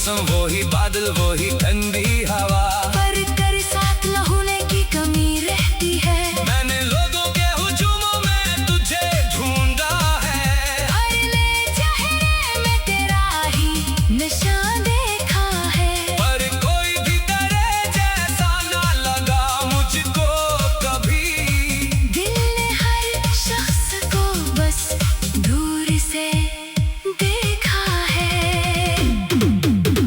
मौसम वही बादल वही ठंडी हवा, पर कर साथ न होने की कमी रहती है। मैंने लोगों के हुजूमों में तुझे ढूंढा है, अगले चेहरे में तेरा ही निशान देखा है। पर कोई भी तेरे जैसा ना लगा मुझको कभी। दिल ने हर शख्स को बस दूर से देखा है।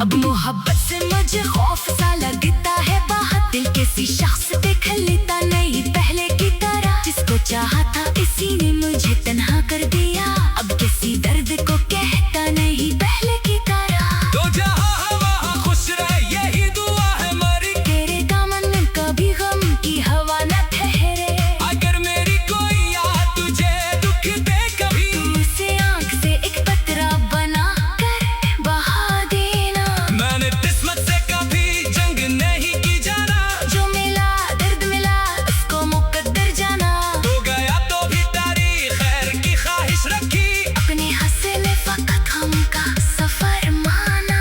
अब मोहब्बत से मुझे खौफ सा लगता है बाहर, दिल किसी शख्स देख लेता नहीं पहले की तरह। जिसको चाहा था इसी ने मुझे तन्हा कर दिया, अब किसी दर्द को कहता नहीं पहले की तरह। तो जहाँ है वहाँ खुश रहे यही दुआ है मेरी, तेरे दामन में कभी गम की हवा न ठहरे। अगर मेरी कोई याद तुझे दुख दे कभी, तू उसे आँख से एक कतरा बना कर बहा देना। मैंने किस्मत से कभी जंग नहीं की जाना, जो मिला दर्द मिला उसको मुकद्दर जाना। तो गया तो भी तारीख खैर की ख्वाहिश रखी, अपने हंसे ने फकत हमका सफर माना।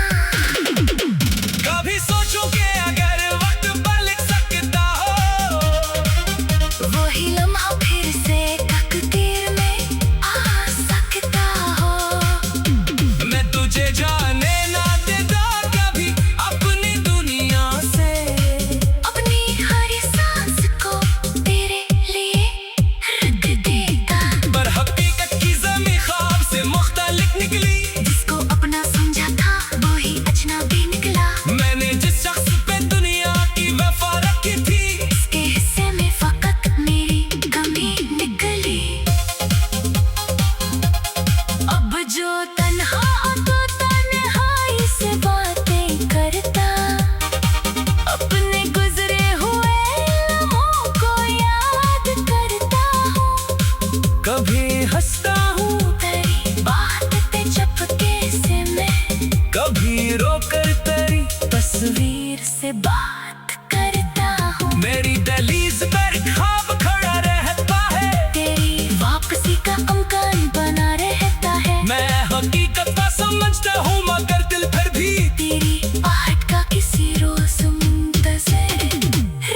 कभी सोचूं कि अगर वक्त पर लिख सकता हो, वही लम्हा फिर से तकदीर में आ सकता हो। मैं तुझे जाने ना देता कभी अपनी दुनिया से, अपनी हर सांस को तेरे लिए रख देता। पर हकीकत की ज़मीं ख्वाब से मुख्तलिफ निकली, जिसको अपना समझा था वही अजनबी निकला। मैंने जिस शख्स पे दुनिया की वफा रखी थी, इसके हिस्से में फकत मेरी कमी निकली। अब जो तन्हा तो तन्हाई से बातें करता, अपने गुजरे हुए लम्हों को याद करता हूँ। कभी हंसता हूँ तेरी बात पे चपके से मैं, कभी रोकर तेरी तस्वीर से बात करता हूँ। मेरी दहलीज पर ख्वाब खड़ा रहता है, तेरी वापसी का अमकान बना रहता है। मैं हकीकत का समझता हूँ मगर दिल फिर भी तेरी आहट का किसी रोज मुंतज़िर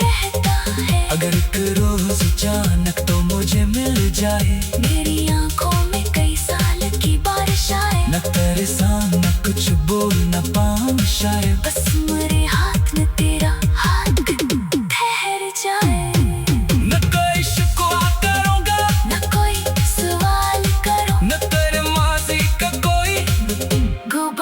रहता है। अगर एक रोज अचानक तो मुझे मिल जाए, मेरी आंखों में कई साल की बारिश आए। न तेरे सामने कुछ बोल न पाऊं शायद, बस मेरे हाथ में तेरा हाथ ठहर जाए। न कोई शिकवा करूँगा न कोई सवाल करो, न तेरे माजी का कोई गुबार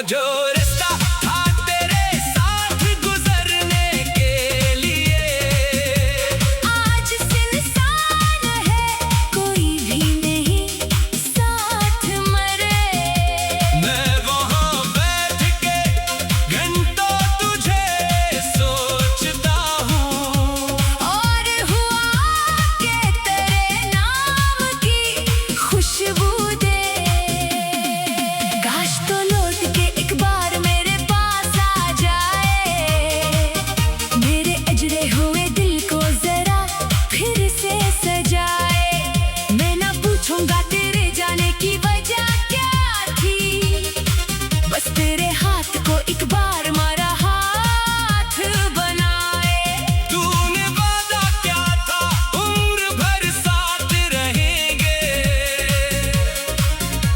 जो रास्ता था तेरे साथ गुजरने के लिए, आज सुनसान है कोई भी नहीं साथ मरे। मैं वहाँ बैठ के घंटों तुझे सोचता हूँ, और हुआ के तेरे नाम की खुशबू दे। काश तो लौट के एक बार मेरे पास आ जाए, मेरे अजरे हुए दिल को जरा फिर से सजाए। मैं ना पूछूंगा तेरे जाने की वजह क्या थी, बस तेरे हाथ को एक बार मारा हाथ बनाए। तूने वादा क्या था उम्र भर साथ रहेंगे,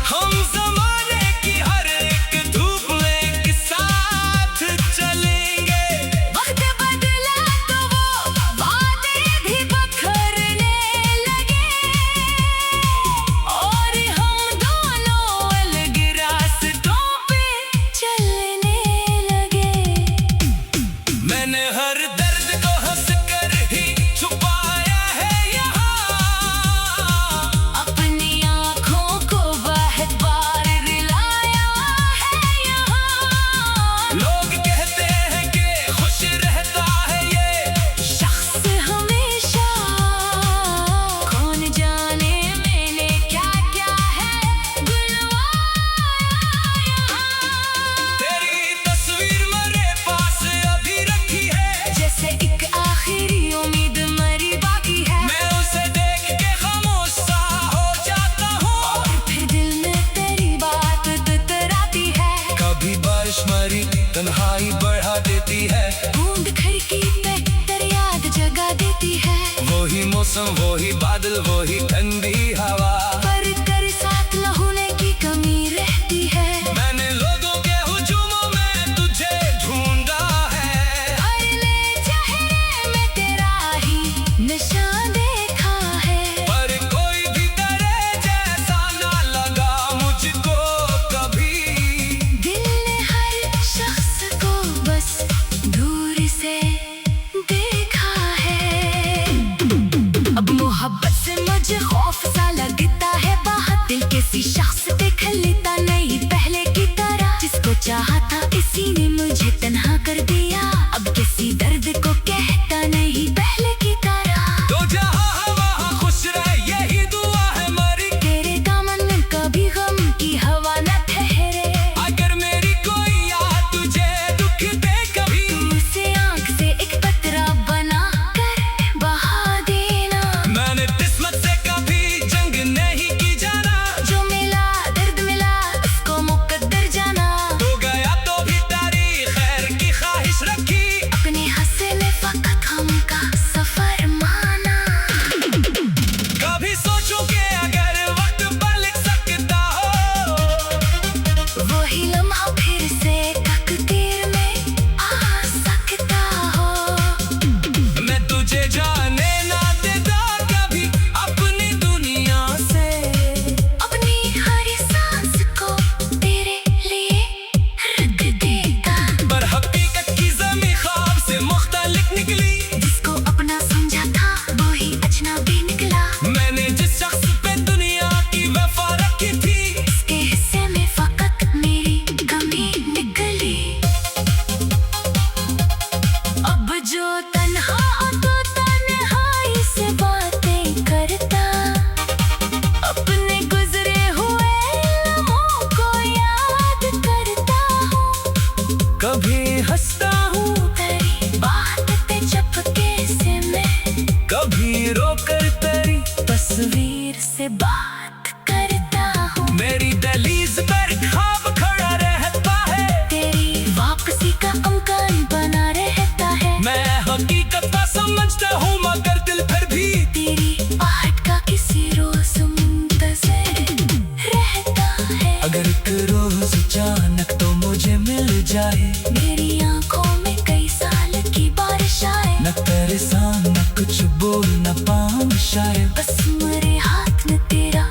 हम ज़माने की हर एक धूप में एक साथ चलेंगे। वक्त बदला तो वो वादे भी बखरने लगे, और हम दोनों अलग रास्तों पे चलने लगे। मैंने हर दर्द को हंस कर ही छुपाया है यहाँ, अपनी आँखों को बहुत बार रुलाया है यहाँ। लोग कहते हैं कि खुश रहता है ये शख्स हमेशा, कौन जाने मैंने क्या क्या है बुलवाया यहाँ। तेरी तस्वीर मेरे पास अभी रखी है, जैसे एक आखिरी उम्मीद मरी बाकी है, मैं उसे देख के खामोश सा हो जाता हूँ। फिर दिल में तेरी बात तुतराती है। कभी बारिश मरी तन्हाई बढ़ा देती है, बूंद खिड़की पे तेरी याद जगा देती है, वही मौसम वही बादल वही ठंडी हवा। पर तेरे साथ न होने की कमी रहती है। मैंने लोगों के हुजूमों में तुझे ढूंढा है, अगले चेहरे में तेरा ही निशान देखा है। पर कोई भी तेरे जैसा ना लगा मुझको कभी। दिल ने हर शख्स को बस दूर से देखा है। अब मोहब्बत से मुझे खौफ सा लगता है बाहर, दिल किसी शख्स देख लेता नहीं पहले की तरह। जिसको चाहा था इसी ने मुझे तन्हा कर दिया, अब किसी दर्द को कहता नहीं पहले की तरह। तो जहाँ है वहाँ खुश रहे यही दुआ है मेरी, तेरे दामन में कभी गम की हवा न ठहरे। अगर मेरी कोई याद तुझे दुख दे कभी, उसे आँख से एक कतरा बना कर बहा देना। मैंने किस्मत से कभी जंग नहीं की जाना, जो मिला दर्द मिला उसको मुकद्दर जाना। तो गया तो भी तेरी खैर की ख्वाहिश रखी, अपने हंसे ने फकत हमका सफर माना। कभी सोचूं कि अगर वक्त पलट सकता हो, वही लम्हा फिर से तकदीर में आ सकता हो। मैं तुझे जाने ना देता कभी अपनी दुनिया से, अपनी हर सांस को तेरे लिए रख देता। पर हकीकत की ज़मीं ख्वाब से मुख्तलिफ निकली, जिसको अपना समझा था वही अजनबी निकला। मैंने जिस शख्स पे दुनिया की वफा रखी थी, इसके हिस्से में फकत मेरी कमी निकली। अब जो तन्हा तो तन्हाई से बातें करता, अपने गुजरे हुए लम्हों को याद करता हूँ। कभी हंसता हूँ तेरी बात पे चपके से मैं, कभी रोकर तेरी तस्वीर से बात करता हूँ। मेरी दहलीज पर ख्वाब खड़ा रहता है, तेरी वापसी का अमकान बना रहता है। मैं हकीकत का समझता हूँ मगर दिल फिर भी तेरी आहट का किसी रोज मुंतज़र रहता है। अगर एक रोज अचानक तो मुझे मिल जाए, मेरी आंखों में कई साल की बारिश आए, न परेशान न कुछ बोल न पाऊं शायद, बस मेरे हाथ में तेरा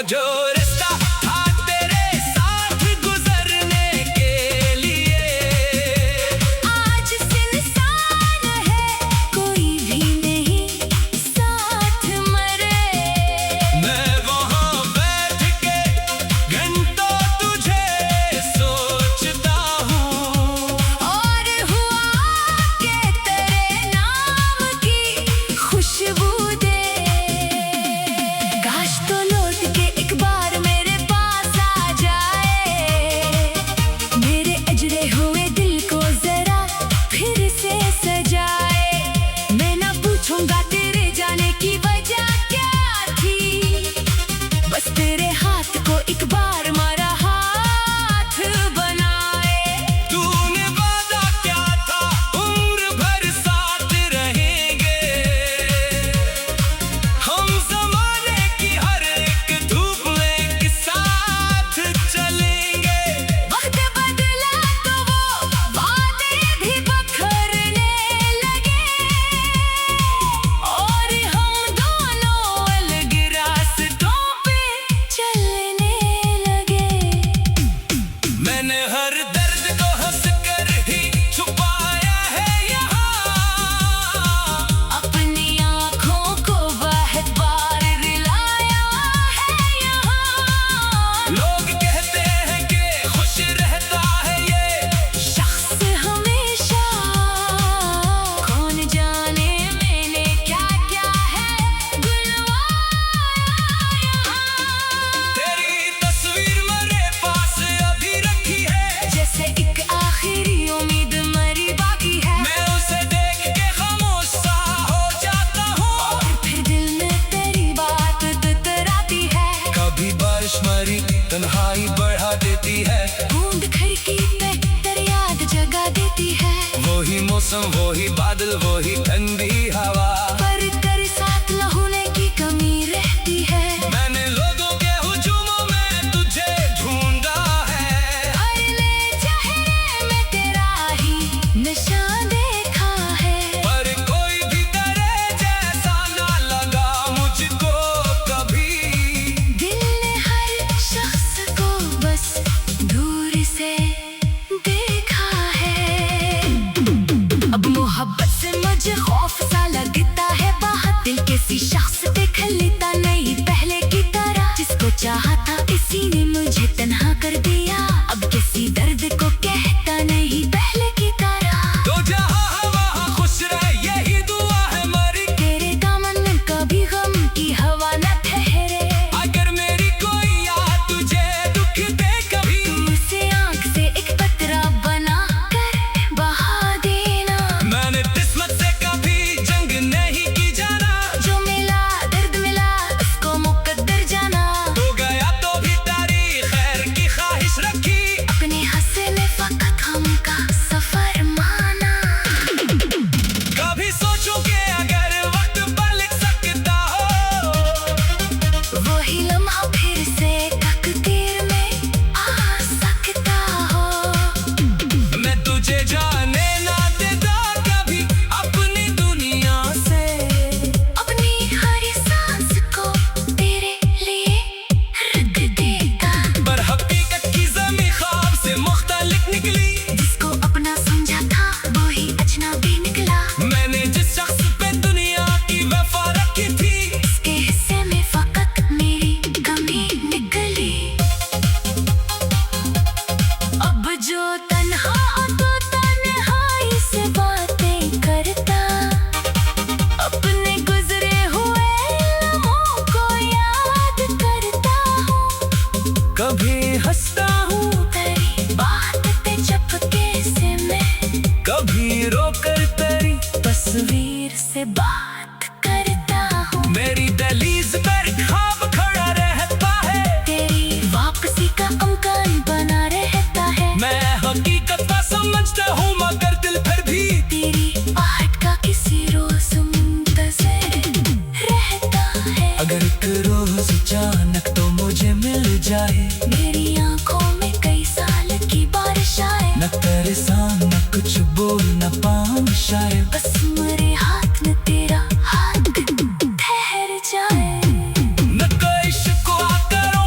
जो रास्ता था तेरे साथ गुजरने के लिए, आज सुनसान है कोई भी नहीं साथ मरे। मैं वहाँ बैठ के घंटों तुझे सोचता हूँ, और हुआ के तेरे नाम की खुशबू दे। काश तो लौट के एक बार मेरे पास आ जाए, मेरे अजरे हुए दिल को जरा फिर से सजाए। मैं ना पूछूंगा तेरे जाने की वजह क्या थी, बस तेरे हाथ को एक बार मारा हाथ बनाए। तूने वादा क्या था उम्र भर साथ रहेंगे, हम ज़माने की हर एक धूप में एक साथ चलेंगे। वक्त बदला तो वो वादे भी बखरने लगे, और हम दोनों अलग रास्तों पे चलने लगे। मैंने हर दर्द को हंस कर ही छुपाया है यहाँ, अपनी आँखों को बहुत बार रुलाया है यहाँ। लोग कहते हैं कि खुश रहता है ये शख्स हमेशा, कौन जाने मैंने क्या क्या है बुलवाया यहाँ। तेरी तस्वीर मेरे पास अभी रखी है, जैसे एक आखिरी उम्मीद मरी बाकी है। मैं उसे देख के खामोश सा हो जाता हूँ। फिर दिल में तेरी बात तुतराती है, कभी बारिश मरी तन्हाई बढ़ा देती है, बूंद खिड़की पे तेरी याद जगा देती है। वही मौसम वही बादल वही ठंडी हवा, पर तेरे साथ न होने की कमी रहती है। मैंने लोगों के हुजूमों में तुझे ढूंढा है, अगले चेहरे में तेरा ही निशान देखा है। पर कोई भी तेरे जैसा ना लगा मुझको कभी। दिल ने हर शख्स को बस दूर से देखा है। अब मोहब्बत से मुझे खौफ सा लगता है बाहर, दिल किसी शख्स देख लेता नहीं पहले की तरह। जिसको चाहा था इसी ने मुझे तन्हा कर दिया, अब किसी दर्द को कहता नहीं पहले की तरह। तो जहाँ है वहाँ खुश रहे यही दुआ है मेरी, तेरे दामन में कभी गम की हवा न ठहरे। अगर मेरी कोई याद तुझे दुख दे कभी, तू उसे आँख से एक कतरा बना कर बहा देना। मैंने किस्मत से कभी जंग नहीं की जाना, जो मिला दर्द मिला उसको मुकद्दर जाना। तो गया तो भी तेरी खैर की ख्वाहिश रखी, अपने हंसे ने फकत हमका सफर माना। कभी सोचूं कि अगर वक्त पलट सकता हो, वही लम्हा फिर से तकदीर में आ सकता हो। मैं तुझे जाने ना देता कभी अपनी दुनिया से, अपनी हर सांस को तेरे लिए रख देता। पर हकीकत की ज़मीं ख्वाब से मुख्तलिफ निकली, जिसको अपना समझा था वही अजनबी निकला। मैंने जिस शख्स पे दुनिया की वफा रखी थी, इसके हिस्से में फकत मेरी कमी निकली। अब जो तन्हा तो तन्हाई से बातें करता, अपने गुजरे हुए लम्हों को याद करता हूँ। कभी हंसता हूँ तेरी बात पे चपके से मैं कभी रोकर तेरी तस्वीर से बात करता हूँ। मेरी दहलीज पर ख्वाब खड़ा रहता है, तेरी वापसी का अमकान बना रहता है। मैं हकीकत का समझता हूँ मगर दिल फिर भी तेरी आहट का किसी रोज मुंतज़र रहता है। अगर एक रोज अचानक तो मुझे मिल जाए, मेरी आंखों में कई साल की बारिश आए। न तेरे सामने कुछ बोल न पाऊं शायद, बस मेरे हाथ में तेरा हाथ ठहर जाए। न कोई शिकवा करो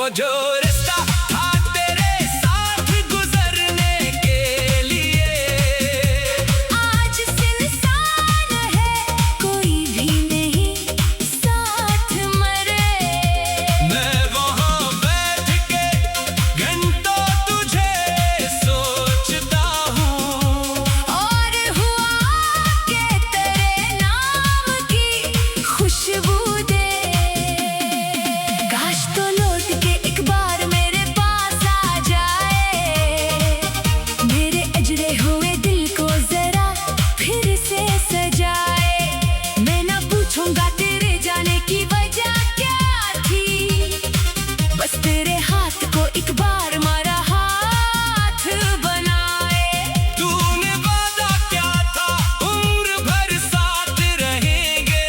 वो जो रिश्ता था तेरे साथ गुजरने के लिए, आज इंसान है कोई भी नहीं साथ मरे। मैं वहाँ बैठ के घंटों तुझे सोचता हूँ, और हुआ के तेरे नाम की खुशबू दे। काश तो लौट के एक बार मेरे पास आ जाए, मेरे अजरे हुए दिल को जरा फिर से सजाए। मैं ना पूछूंगा तेरे जाने की वजह क्या थी, बस तेरे हाथ को एक बार मारा हाथ बनाए। तूने वादा क्या था उम्र भर साथ रहेंगे,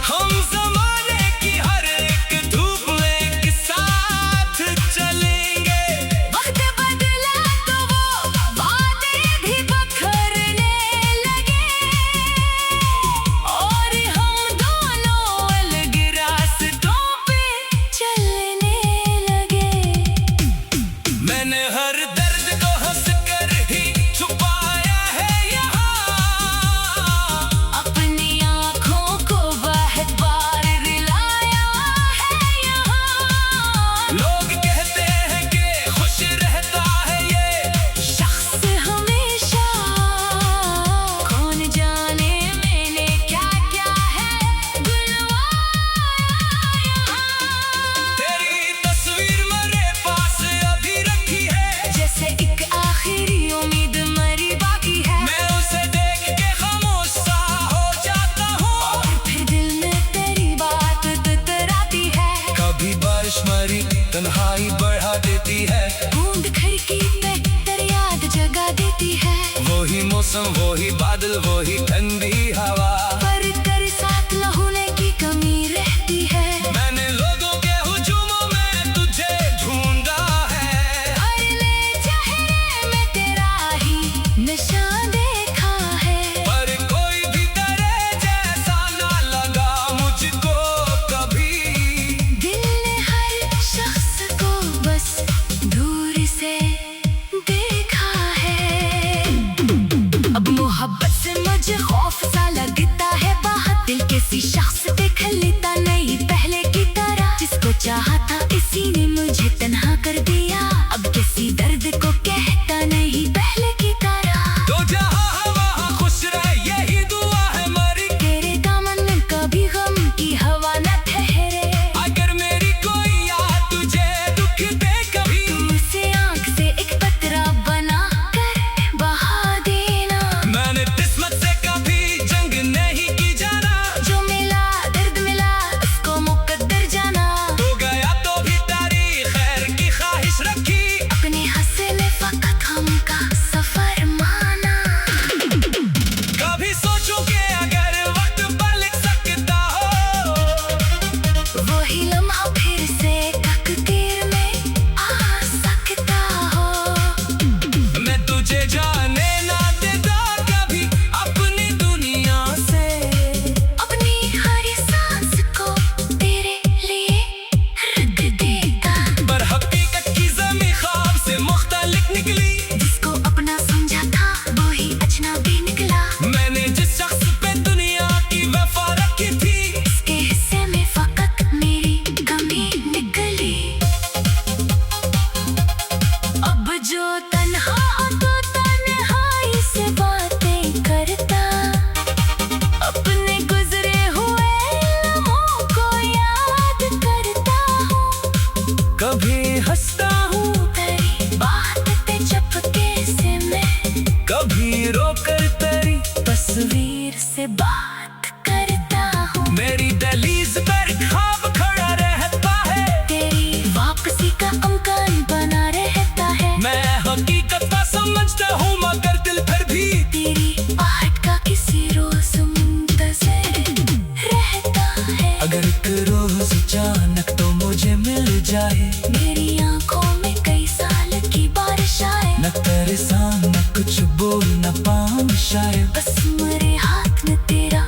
हम जमाने की हर एक धूप में एक साथ चलेंगे। वक्त बदला तो वो वादे भी बखरने लगे, और हम दोनों अलग रास्तों पे चलने लगे। मैंने हर दर्द को हंस कर ही छुपाया है यहाँ, अपनी आँखों को बहुत बार रुलाया है यहाँ। लोग कहते हैं कि खुश रहता है ये शख्स हमेशा, कौन जाने मैंने क्या क्या है बुलवाया यहाँ। तेरी तस्वीर मेरे पास अभी रखी है, जैसे एक आखिरी उम्मीद मरी बाकी है। मैं उसे देख के खामोश सा हो जाता हूँ। और फिर दिल में तेरी बात तुतराती है, कभी बारिश मरी तन्हाई बढ़ा देती है, बूंद खिड़की पे तेरी याद जगा देती है। वही मौसम वही बादल वही ठंडी हवा, पर तेरे साथ न होने की कमी रहती है। मैंने लोगों के हुजूमों में तुझे ढूंढा है, अगले चेहरे में तेरा ही निशान देखा है। पर कोई भी तेरे जैसा ना लगा मुझको कभी। दिल ने हर शख्स को बस दूर से देखा है। अब मोहब्बत से मुझे खौफ सा लगता है बहुत, दिल किसी शख्स पे खलीता नहीं पहले की तरह। जिसको चाहा था इसी ने मुझे तन्हा कर दिया, अब किसी दर्द को कहता नहीं पहले की तरह। तो जहाँ है वहाँ खुश रहे यही दुआ है मेरी, तेरे दामन में कभी गम की हवा न ठहरे। अगर मेरी कोई याद तुझे दुख दे कभी, उसे आँख से एक कतरा बना कर बहा देना। मैंने किस्मत से कभी जंग नहीं की जाना, जो मिला दर्द मिला उसको मुकद्दर जाना। तू गया तो भी तारीख खैर की ख्वाहिश रखी, अपने हंसे ने फकत हमका सफर माना। कभी सोचूं कि अगर वक्त पलट सकता हो, वही लम्हा फिर से तकदीर में आ सकता हो। मैं तुझे जाने ना देता कभी अपनी दुनिया से, अपनी हर सांस को तेरे लिए रख देता। पर हकीकत की ज़मीं ख्वाब से मुख्तलिफ निकली, जिसको अपना समझा था वही अजनबी निकला। मैंने जिस शख्स पे दुनिया की वफा रखी थी, इसके हिस्से में फकत मेरी कमी निकली। अब जो तन्हा तो तन्हाई से बातें करता, अपने गुजरे हुए लम्हों को याद करता हूँ। कभी हंसता हूँ तेरी बात पे चुपके से मैं, कभी रोकर तेरी तस्वीर से बात करता हूँ। मेरी दहलीज पर ख्वाब खड़ा रहता है, तेरी वापसी का अमकान बना रहता है। मैं हकीकत का समझता हूँ मगर दिल फिर भी तेरी आहट का किसी रोज मुंतज़िर रहता है। अगर एक रोज अचानक तो मुझे मिल जाए, मेरी आंखों में कई साल की बारिश आए। न तेरे सामने कुछ बोल न पाऊं शायद, बस मेरे हाथ में तेरा